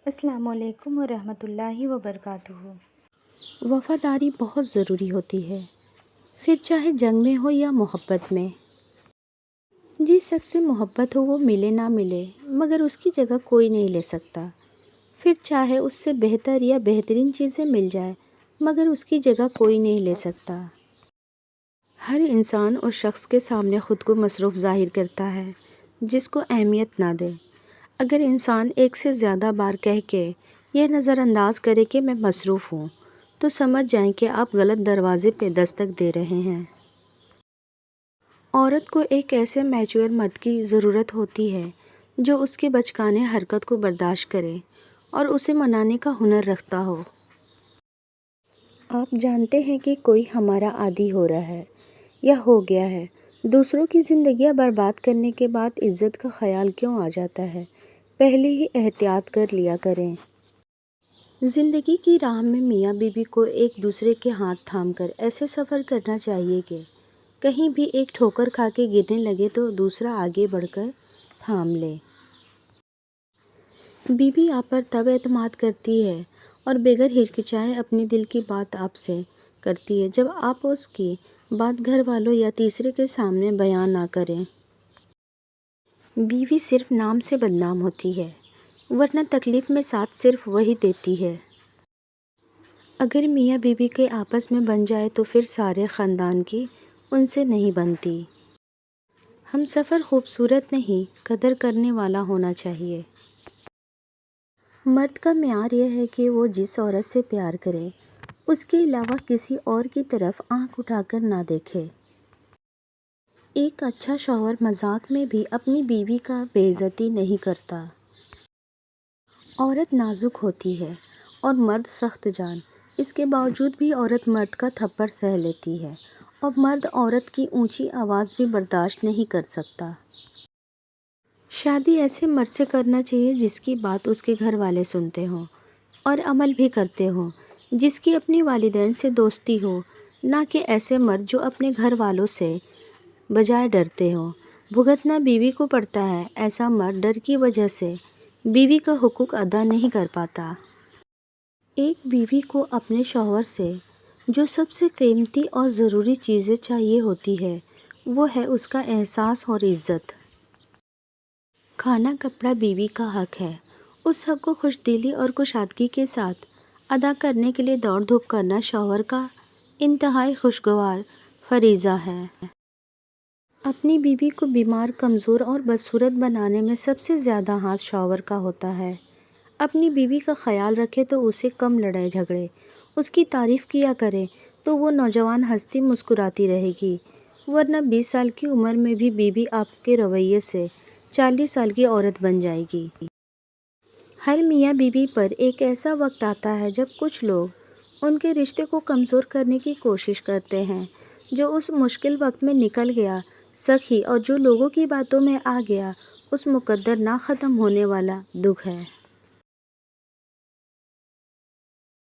السلام علیکم ورحمۃ اللہ وبرکاتہ۔ وفاداری بہت ضروری ہوتی ہے، پھر چاہے جنگ میں ہو یا محبت میں۔ جس شخص سے محبت ہو وہ ملے نہ ملے مگر اس کی جگہ کوئی نہیں لے سکتا، پھر چاہے اس سے بہتر یا بہترین چیزیں مل جائے مگر اس کی جگہ کوئی نہیں لے سکتا۔ ہر انسان اس شخص کے سامنے خود کو مصروف ظاہر کرتا ہے جس کو اہمیت نہ دے۔ اگر انسان ایک سے زیادہ بار کہہ کے یہ نظر انداز کرے کہ میں مصروف ہوں تو سمجھ جائیں کہ آپ غلط دروازے پہ دستک دے رہے ہیں۔ عورت کو ایک ایسے میچور مرد کی ضرورت ہوتی ہے جو اس کے بچکانے حرکت کو برداشت کرے اور اسے منانے کا ہنر رکھتا ہو۔ آپ جانتے ہیں کہ کوئی ہمارا عادی ہو رہا ہے یا ہو گیا ہے، دوسروں کی زندگیاں برباد کرنے کے بعد عزت کا خیال کیوں آ جاتا ہے؟ پہلے ہی احتیاط کر لیا کریں۔ زندگی کی راہ میں میاں بیوی کو ایک دوسرے کے ہاتھ تھام کر ایسے سفر کرنا چاہیے کہ کہیں بھی ایک ٹھوکر کھا کے گرنے لگے تو دوسرا آگے بڑھ کر تھام لے۔ بیوی آپ پر تب اعتماد کرتی ہے اور بغیر ہچکچائے اپنے دل کی بات آپ سے کرتی ہے جب آپ اس کی بات گھر والوں یا تیسرے کے سامنے بیان نہ کریں۔ بیوی صرف نام سے بدنام ہوتی ہے ورنہ تکلیف میں ساتھ صرف وہی دیتی ہے۔ اگر میاں بیوی کے آپس میں بن جائے تو پھر سارے خاندان کی ان سے نہیں بنتی۔ ہم سفر خوبصورت نہیں قدر کرنے والا ہونا چاہیے۔ مرد کا معیار یہ ہے کہ وہ جس عورت سے پیار کرے اس کے علاوہ کسی اور کی طرف آنکھ اٹھا کر نہ دیکھے۔ ایک اچھا شوہر مذاق میں بھی اپنی بیوی کا بے عزتی نہیں کرتا۔ عورت نازک ہوتی ہے اور مرد سخت جان، اس کے باوجود بھی عورت مرد کا تھپڑ سہ لیتی ہے اور مرد عورت کی اونچی آواز بھی برداشت نہیں کر سکتا۔ شادی ایسے مرد سے کرنا چاہیے جس کی بات اس کے گھر والے سنتے ہوں اور عمل بھی کرتے ہوں، جس کی اپنے والدین سے دوستی ہو، نہ کہ ایسے مرد جو اپنے گھر والوں سے بجائے ڈرتے ہوں۔ بھگتنا بیوی کو پڑتا ہے، ایسا مرد ڈر کی وجہ سے بیوی کا حقوق ادا نہیں کر پاتا۔ ایک بیوی کو اپنے شوہر سے جو سب سے قیمتی اور ضروری چیزیں چاہیے ہوتی ہے وہ ہے اس کا احساس اور عزت۔ کھانا کپڑا بیوی کا حق ہے، اس حق کو خوش دلی اور کشادگی کے ساتھ ادا کرنے کے لیے دوڑ دھوپ کرنا شوہر کا انتہائی خوشگوار فریضہ ہے۔ اپنی بیوی کو بیمار، کمزور اور بدصورت بنانے میں سب سے زیادہ ہاتھ شوہر کا ہوتا ہے۔ اپنی بیوی کا خیال رکھے تو اسے کم لڑائے جھگڑے، اس کی تعریف کیا کرے تو وہ نوجوان ہنستی مسکراتی رہے گی، ورنہ 20 سال کی عمر میں بھی بیوی آپ کے رویے سے 40 سال کی عورت بن جائے گی۔ ہر میاں بیوی پر ایک ایسا وقت آتا ہے جب کچھ لوگ ان کے رشتے کو کمزور کرنے کی کوشش کرتے ہیں۔ جو اس مشکل وقت میں نکل گیا سخی اور جو لوگوں کی باتوں میں آ گیا اس مقدر نہ ختم ہونے والا دکھ ہے۔